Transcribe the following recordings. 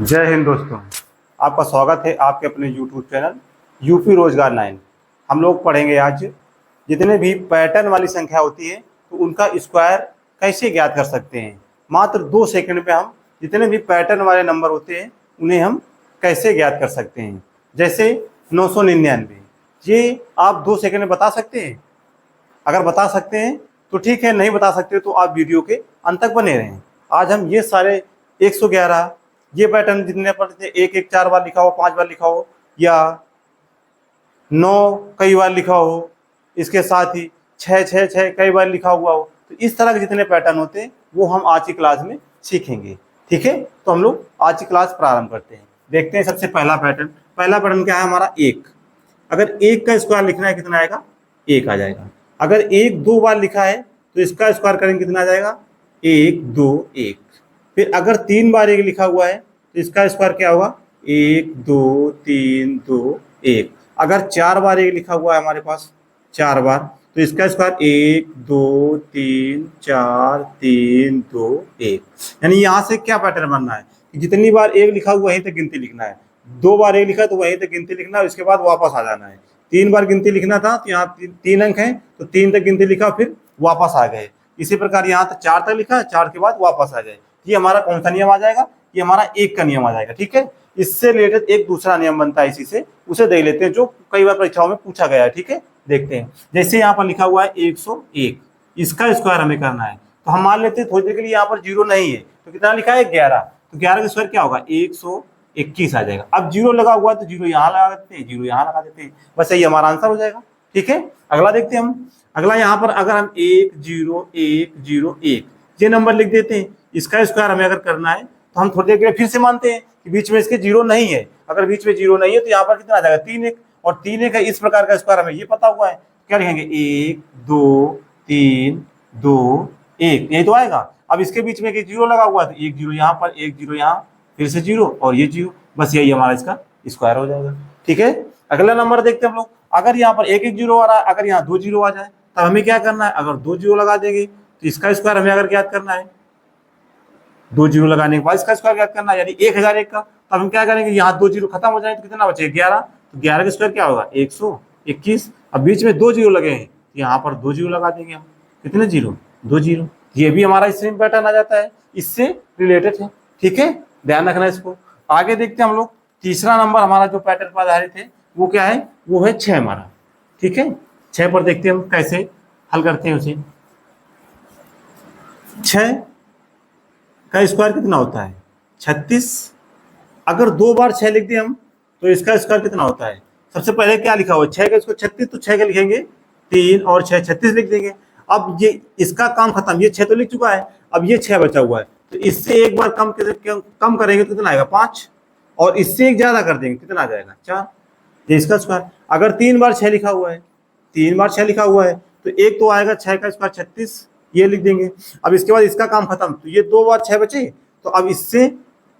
जय हिंद दोस्तों, आपका स्वागत है आपके अपने यूट्यूब चैनल यूपी रोजगार 9। हम लोग पढ़ेंगे आज जितने भी पैटर्न वाली संख्या होती है तो उनका स्क्वायर कैसे ज्ञात कर सकते हैं। मात्र 2 सेकंड में हम जितने भी पैटर्न वाले नंबर होते हैं उन्हें हम कैसे ज्ञात कर सकते हैं। जैसे 999, ये आप 2 सेकंड में बता सकते हैं? अगर बता सकते हैं तो ठीक है, नहीं बता सकते तो आप वीडियो के अंत तक बने रहें। आज हम ये सारे 111 ये पैटर्न जितने पर एक एक 4 बार लिखा हो, 5 बार लिखा हो, या 9 कई बार लिखा हो, इसके साथ ही 6 कई बार लिखा हुआ हो, तो इस तरह के जितने पैटर्न होते हैं वो हम आज की क्लास में सीखेंगे। ठीक है, तो हम लोग आज की क्लास प्रारंभ करते हैं। देखते हैं सबसे पहला पैटर्न क्या है हमारा 1। अगर 1 का स्क्वायर लिखना है कितना आएगा? 1 आ जाएगा। अगर 1 2 बार लिखा है तो इसका स्क्वायर करेंगे कितना आ जाएगा? 1 2 1। फिर अगर 3 बार 1 लिखा हुआ है तो इसका स्क्वायर क्या होगा? 1 2 3 2 1। अगर 4 बार 1 लिखा हुआ है हमारे पास 4 बार, तो इसका स्क्वायर 1 2 3 4 3 2 1। यानी यहाँ से क्या पैटर्न बनना है कि जितनी बार 1 लिखा हुआ वहीं तक गिनती लिखना है। 2 बार 1 लिखा है तो वहीं तक गिनती लिखना है, उसके बाद वापस आ जाना है। 3 बार गिनती लिखना था तो यहाँ 3 अंक है तो 3 तक गिनती लिखा फिर वापस आ गए। इसी प्रकार यहाँ तक 4 तक लिखा, 4 के बाद वापस आ गए। ये हमारा कौन सा नियम आ जाएगा? ये हमारा 1 का नियम आ जाएगा। ठीक है, इससे रिलेटेड एक दूसरा नियम बनता है इसी से, उसे देख लेते हैं जो कई बार परीक्षाओं में पूछा गया है। ठीक है, देखते हैं। जैसे यहाँ पर लिखा हुआ है 101, इसका स्क्वायर हमें करना है तो हम मान लेते हैं थोड़ी देर के लिए यहाँ पर 0 नहीं है तो कितना लिखा है? 11। तो 11 का स्क्वायर क्या होगा? 121 आ जाएगा। अब 0 लगा हुआ तो 0 यहाँ लगा देते हैं, 0 यहाँ लगा देते हैं, बस यही हमारा आंसर हो जाएगा। ठीक है, अगला देखते हैं हम। अगला यहाँ पर अगर हम 10101 ये नंबर लिख देते हैं, इसका स्क्वायर हमें अगर करना है तो हम थोड़ी देर के लिए फिर से मानते हैं कि बीच में इसके 0 नहीं है। अगर बीच में 0 नहीं है तो यहाँ पर कितना आ जाएगा? 3 1, और 3 1 है। इस प्रकार का स्क्वायर हमें ये पता हुआ है, क्या लिखेंगे? 1 2 3 2 1, यही तो आएगा। अब इसके बीच में 0 लगा हुआ है तो 1 0 यहाँ पर, 1 0 यहाँ, फिर से 0 और ये 0, बस यही हमारा इसका स्क्वायर हो जाएगा। ठीक है, अगला नंबर देखते हैं हम लोग। अगर यहाँ पर 1 1 0 आ रहा है, अगर यहाँ 2 0 आ जाए तब हमें क्या करना है? अगर 2 0 लगा देंगे तो इसका स्क्वायर हमें अगर ज्ञात करना है, 2 0 लगाने के बाद इसका स्क्वायर ज्ञात करना है, यानी 1001 का। तब हम क्या करेंगे? यहाँ 2 0 खत्म हो जाए तो कितना बचेगा? 11। तो 11 का स्क्वायर क्या होगा? 121। अब बीच में 2 0 लगे हैं, यहाँ पर 2 0 लगा देंगे हम। कितने 0? 2 0। ये भी हमारा सेम पैटर्न आ जाता है, इससे रिलेटेड है। ठीक है, ध्यान रखना इसको। आगे देखते हैं हम लोग। तीसरा नंबर हमारा जो पैटर्न पर आधारित है वो क्या है? वो है 6 हमारा। ठीक है, 6 पर देखते हैं हम कैसे हल करते हैं उसे। 6 का स्क्वायर कितना होता है? 36। अगर 2 बार 6 लिख दिए हम तो इसका स्क्वायर कितना होता है? सबसे पहले क्या लिखा हुआ है? 6 का इसको 36, तो 6 का लिखेंगे 3 और 6 36 लिख देंगे। अब ये इसका काम खत्म, ये 6 तो लिख चुका है, अब ये 6 बचा हुआ है तो इससे एक बार कम करेंगे तो कितना आएगा? 5, और इससे एक ज्यादा कर देंगे कितना आ जाएगा? 4। ये इसका स्क्वायर। अगर 3 बार 6 लिखा हुआ है, 3 बार 6 लिखा हुआ है तो एक तो आएगा 6 का स्क्वायर 36, ये लिख देंगे। अब इसके बाद इसका काम खत्म, तो ये 2 बार 6 बचे, तो अब इससे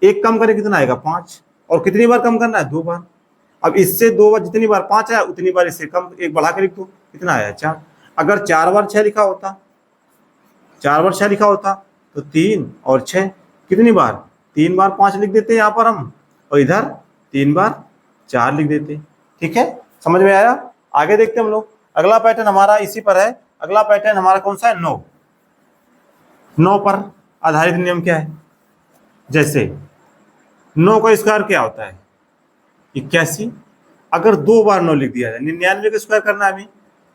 एक कम करें कितना आएगा? 5, और कितनी बार कम करना है? 2 बार। अब इससे 2 बार जितनी बार 5 आया उतनी बार इससे कम एक बढ़ा के लिख दो, कितना आया? 4। अगर 4 बार 6 लिखा होता, 4 बार 6 लिखा होता तो 3 और 6 कितनी बार? 3 बार 5 लिख देते हैं यहाँ पर हम, और इधर 3 बार 4 लिख देते। ठीक है, समझ में आया? आगे देखते हैं हम लोग। अगला पैटर्न हमारा इसी पर है। अगला पैटर्न हमारा कौन सा है? 9 पर आधारित नियम क्या है? जैसे 9 का स्क्वायर क्या होता है? 81। अगर 2 बार 9 लिख दिया जाए, 99 का स्क्वायर करना है हमें,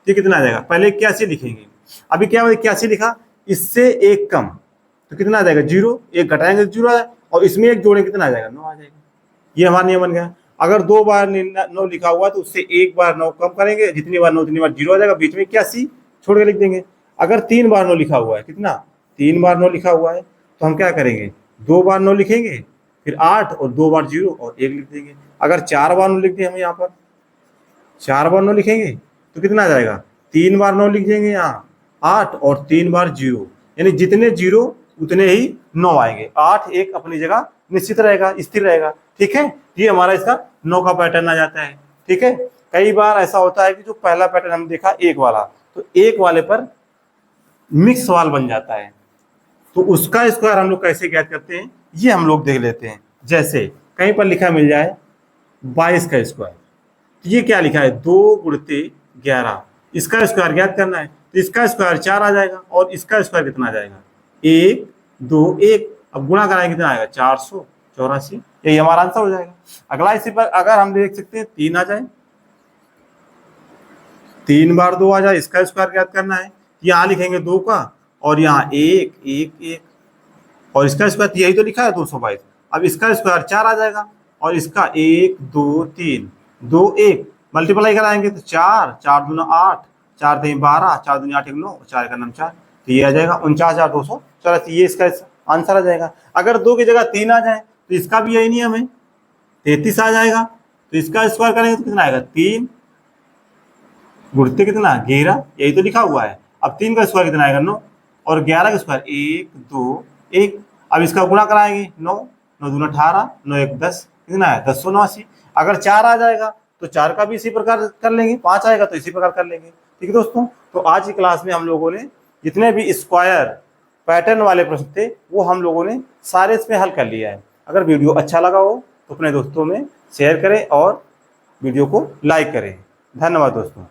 तो कितना आ जाएगा? पहले 81 लिखेंगे। अभी क्या 81 लिखा, इससे एक कम तो कितना आ जाएगा? 0। एक घटाएंगे तो 0 आ जाएगा, और इसमें एक जोड़े कितना आ जाएगा? 9 आ जाएगा। ये हमारा नियम बन गया। अगर 2 बार 9 लिखा हुआ तो उससे एक बार 9 कम करेंगे, जितनी बार 9 उतनी बार 0 आ जाएगा, बीच में 81 छोड़ के लिख देंगे। अगर 3 बार 9 लिखा हुआ है, कितना? 3 बार 9 लिखा हुआ है तो हम क्या करेंगे? 2 बार 9 लिखेंगे, फिर 8 और 2 बार 0 और 1 लिख देंगे। अगर 4 बार 9 लिख दिए हम यहाँ पर, 4 बार 9 लिखेंगे तो कितना आ जाएगा? 3 बार 9 लिख देंगे यहाँ, 8 और 3 बार 0, यानी जितने 0 उतने ही 9 आएंगे। 8 1 अपनी जगह निश्चित रहेगा, स्थिर रहेगा। ठीक है, ये हमारा इसका 9 का पैटर्न आ जाता है। ठीक है, कई बार ऐसा होता है कि जो पहला पैटर्न हम देखा 1 वाला, तो 1 वाले पर मिक्स सवाल बन जाता है, तो उसका स्क्वायर हम लोग कैसे ज्ञात करते हैं ये हम लोग देख लेते हैं। जैसे कहीं पर लिखा मिल जाए 22 का स्क्वायर, तो ये क्या लिखा है 2 गुणते 11, इसका स्क्वायर ज्ञात करना है, तो इसका स्क्वायर 4 आ जाएगा और इसका स्क्वायर कितना आ जाएगा 1 2 1। अब गुणा कराएंगे कितना आएगा 484, यही हमारा आंसर हो जाएगा। अगला इसी पर अगर हम देख सकते हैं 3 आ जाए, 3 बार 2 आ जाए, इसका स्क्वायर ज्ञात करना है, यहाँ लिखेंगे 2 का और यहाँ 1 1 1 और इसका स्क्वायर यही तो लिखा है 222। अब इसका स्क्वायर 4 आ जाएगा और इसका 1 2 3 2 1 मल्टीप्लाई कराएंगे तो 4 4 दूना 8 4 3 12 4 दूनी 8 1 9 4 का नाम 4, तो ये आ जाएगा 49,284, ये इसका आंसर आ जाएगा। अगर 2 की जगह 3 आ जाए तो इसका भी यही नियम है, 33 आ जाएगा, तो इसका स्क्वायर करेंगे तो कितना आएगा 3 गुणते कितना 11, यही तो लिखा हुआ है। अब 3 का स्क्वायर कितना आएगा 9 और 11 का स्क्वायर 1 2 1। अब इसका गुणा कराएंगे 9 9 दूना 18 9 1 10, कितना है 1079। अगर 4 आ जाएगा तो 4 का भी इसी प्रकार कर लेंगे, 5 आएगा तो इसी प्रकार कर लेंगे। ठीक है दोस्तों, तो आज की क्लास में हम लोगों ने जितने भी स्क्वायर पैटर्न वाले प्रश्न थे वो हम लोगों ने सारे इसमें हल कर लिया है। अगर वीडियो अच्छा लगा हो तो अपने दोस्तों में शेयर करें और वीडियो को लाइक करें। धन्यवाद दोस्तों।